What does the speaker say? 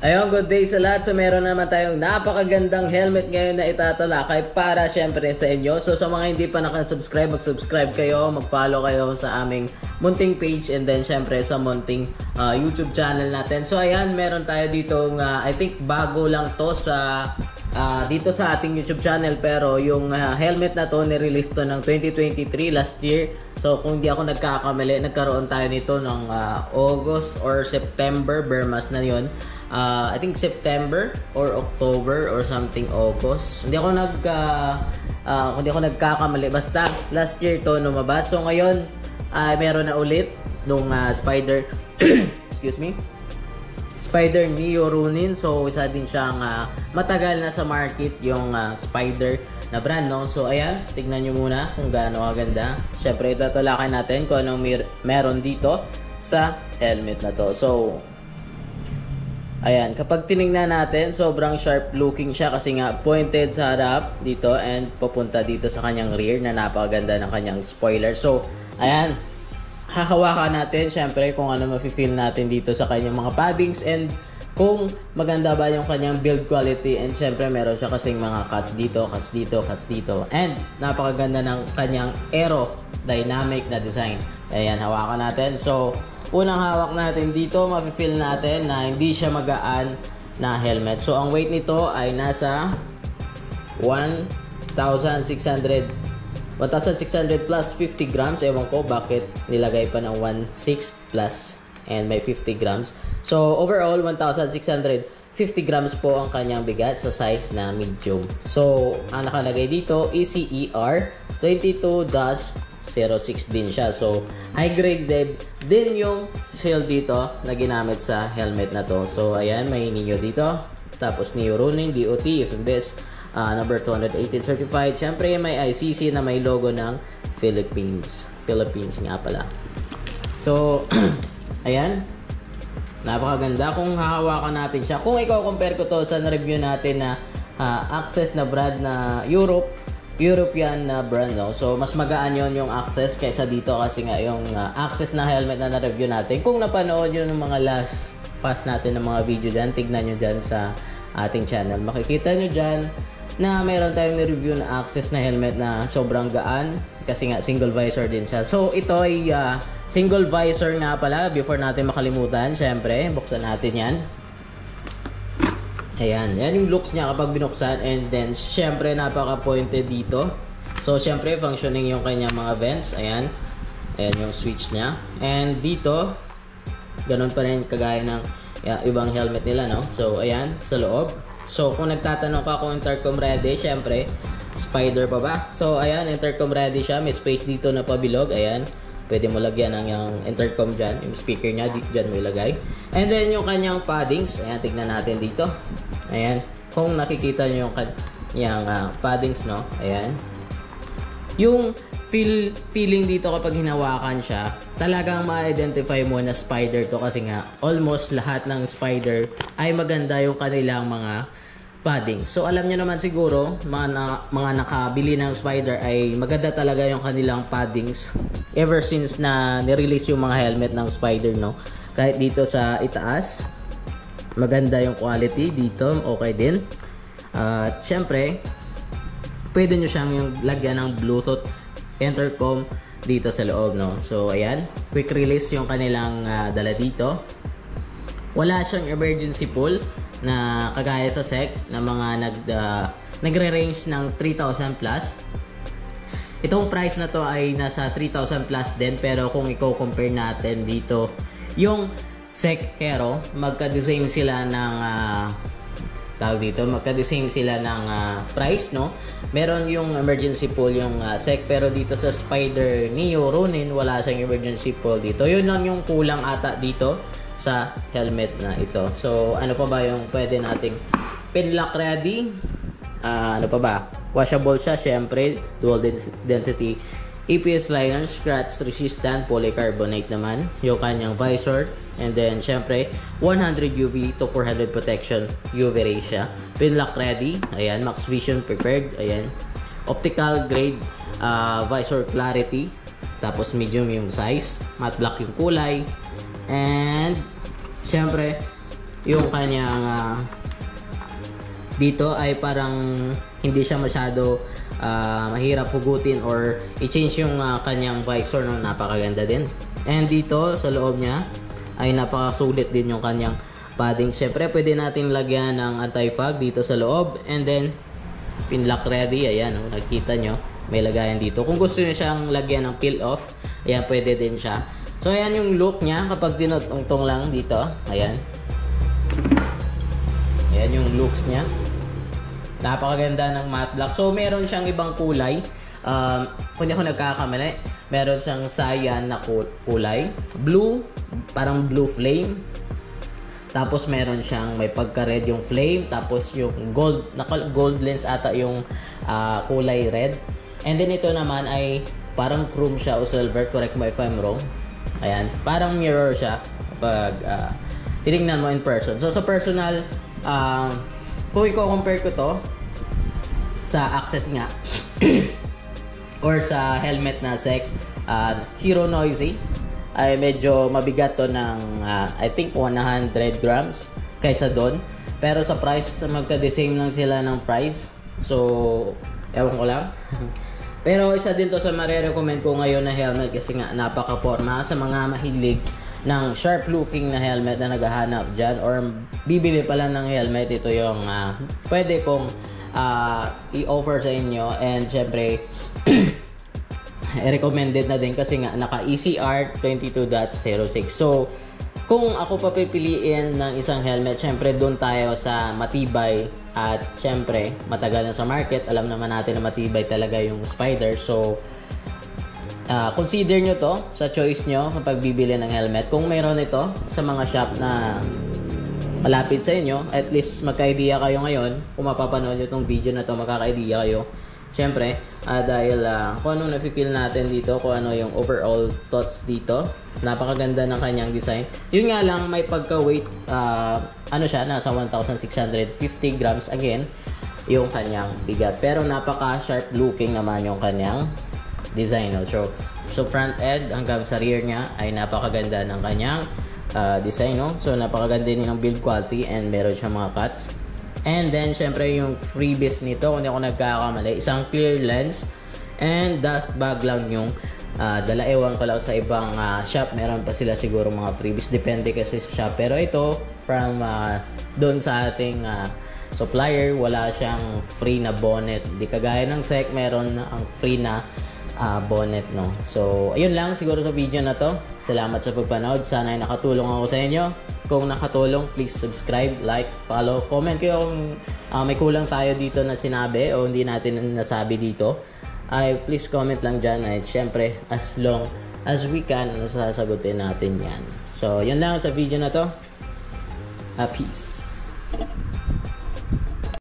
Ayun, good day sa lahat. So meron naman tayong napakagandang helmet ngayon na itatalakay para syempre sa inyo. So sa mga hindi pa nakasubscribe, mag-subscribe kayo, mag-follow kayo sa aming munting page and then syempre sa munting YouTube channel natin. So ayan, meron tayo dito I think bago lang to sa dito sa ating YouTube channel, pero yung helmet na to nirelease to ng 2023 last year. So kung di ako nagkakamali, nagkaroon tayo nito ng August or September, Bermas na yun. I think September or October or something, August. Hindi ako nagkakamali. Basta last year to lumabas. So ngayon meron na ulit nung Spider excuse me, Spider Neo Ronin. So isa din siyang matagal na sa market yung Spider na brand, no? So ayan, tignan nyo muna kung gaano kaganda. Syempre itatalakay natin kung anong meron dito sa helmet na to. So ayan, kapag tinignan natin, sobrang sharp looking siya kasi nga pointed sa harap dito and papunta dito sa kanyang rear na napakaganda ng kanyang spoiler. So ayan, hahawakan natin syempre kung ano mafe-feel natin dito sa kanyang mga paddings and kung maganda ba yung kanyang build quality. And syempre meron siya kasing mga cuts dito, cuts dito, cuts dito, and napakaganda ng kanyang aerodynamic na design. Ayan, hawakan natin. So unang hawak natin dito, mafe-feel natin na hindi siya magaan na helmet. So ang weight nito ay nasa 1,600 plus 50 grams. Ewan ko bakit nilagay pa ng 1,600 plus and may 50 grams. So overall 1,650 grams po ang kanyang bigat sa size na medium. So ang nakalagay dito ECER 22-06 din siya. So high grade din yung shield dito na ginamit sa helmet na to. So ayan, may Neo dito, tapos Neo Ronin DOT FMS number 218 certified. Syempre may ICC na may logo ng Philippines nga pala. So ayan, napakaganda kung hahawakan natin siya. Kung i-compare ko to sa na-review natin na Access na brand na European na brand, no? So mas magaan yon yung Access kaysa dito kasi nga yung Access na helmet na na-review natin. Kung napanood yun ng mga last pass natin ng mga video dyan, tignan nyo dyan sa ating channel. Makikita nyo dyan na meron tayong ni-review na Access na helmet na sobrang gaan kasi nga single visor din siya. So ito ay single visor nga pala. Before natin makalimutan, syempre buksan natin yan. Ayan, yan yung looks niya kapag binuksan. And then syempre napaka-pointed dito. So syempre functioning yung kanyang mga vents. Ayan, ayan yung switch niya. And dito ganun pa rin kagaya ng ibang helmet nila, no? So ayan, sa loob. So kung nagtatanong ka kung intercom ready, syempre Spider pa ba? So ayan, intercom ready siya. May space dito na pabilog. Ayan, pwede mo lagyan ng yung intercom dyan. Yung speaker niya, dyan mo ilagay. And then yung kanyang paddings. Ayan, tignan natin dito. Ayan, kung nakikita nyo yung kanyang paddings, no? Ayan, yung feeling dito kapag hinawakan siya, talagang ma-identify mo na Spider to kasi nga almost lahat ng Spider ay maganda yung kanilang mga padding. So alam niyo naman siguro mga nakabili ng Spider ay maganda talaga yung kanilang paddings ever since na ni-release yung mga helmet ng Spider, no? Kahit dito sa itaas maganda yung quality dito, okay din. At syempre pwede nyo siyang yung lagyan ng Bluetooth intercom dito sa loob, no? So ayan, quick release yung kanilang dala dito. Wala siyang emergency pull na kagaya sa SEC na mga nagre-range ng 3,000 plus. Itong price na to ay nasa 3,000 plus din, pero kung i-compare natin dito yung SEC Hero, magka-design sila ng magka-design sila ng price, no? Meron yung emergency pull yung SEC, pero dito sa Spider Neo Ronin wala siyang emergency pull dito. Yun lang yung kulang ata dito sa helmet na ito. So ano pa ba yung pwede nating pinlock ready? Ano pa ba? Washable siya, syempre, dual density EPS liner, scratch resistant, polycarbonate naman yung kanyang visor. And then syempre 100 UV to 400 protection UV ray siya. Pinlock ready. Ayan, max vision prepared. Ayan, optical grade visor clarity. Tapos medium yung size, matte black yung kulay. And syempre yung kanyang dito ay parang hindi siya masyado mahirap hugutin or i-change yung kanyang visor, no? Napakaganda din. And dito sa loob niya ay napakasulit din yung kanyang padding. Syempre pwede natin lagyan ng anti-fog dito sa loob, and then pin lock ready. Ayan, oh, nakikita nyo may lagayan dito. Kung gusto niyo siyang lagyan ng peel off, ayan, pwede din siya. So ayan yung look niya kapag tinutong lang dito. Ayan, ayan yung looks niya. Napakaganda ng matte black. So meron siyang ibang kulay. Kung di ako nagkakamali, meron siyang cyan na kulay, blue, parang blue flame. Tapos meron siyang may pagka-red yung flame, tapos yung gold lens ata yung kulay red. And then ito naman ay parang chrome siya o silver, correct me if I'm wrong. Ayan, parang mirror siya pag tinignan mo in person. So sa personal, kung i-compare ko to sa access nga or sa helmet na SEC, Hero Noisy ay medyo mabigat to ng I think 100 grams kaysa doon. Pero sa price, magka-the same lang sila ng price. So, ewan ko lang. Pero isa din to sa marirecommend ko ngayon na helmet kasi nga napaka-forma sa mga mahilig ng sharp looking na helmet na naghahanap dyan or bibili pa lang ng helmet. Ito yung pwede kong i-offer sa inyo, and syempre recommended na din kasi nga naka ECR 22.06. So kung ako papipiliin ng isang helmet, syempre doon tayo sa matibay at syempre matagal na sa market. Alam naman natin na matibay talaga yung Spider. So consider nyo to sa choice nyo kapag bibili ng helmet. Kung mayroon ito sa mga shop na malapit sa inyo, at least magka-idea kayo ngayon. Kung mapapanood nyo itong video na to, magkaka-idea kayo. Syempre, dahil kung ano na-feel natin dito, kung ano yung overall thoughts dito. Napakaganda ng kanyang design. Yun nga lang, may pagka-weight, ano siya, nasa 1,650 grams again, yung kanyang bigat. Pero napaka-sharp looking naman yung kanyang design. No? So front end hanggang sa rear niya ay napakaganda ng kanyang design. No? So napakaganda din ng build quality, and meron siyang mga cuts. And then syempre yung freebies nito, kung hindi ako nagkakamali, isang clear lens and dust bag lang yung dala. Ewan ko lang sa ibang shop, meron pa sila siguro mga freebies, depende kasi sa shop. Pero ito from doon sa ating supplier, wala siyang free na bonnet. Di kagaya ng SEC, meron ang free na bonnet, no? So ayun lang siguro sa video na to. Salamat sa pagpanood. Sana ay nakatulong ako sa inyo. Kung nakatulong, please subscribe, like, follow, comment kayo kung may kulang tayo dito na sinabi o hindi natin nasabi dito. Please comment lang dyan. At syempre, as long as we can, sasagutin natin yan. So yun lang sa video na to. Peace.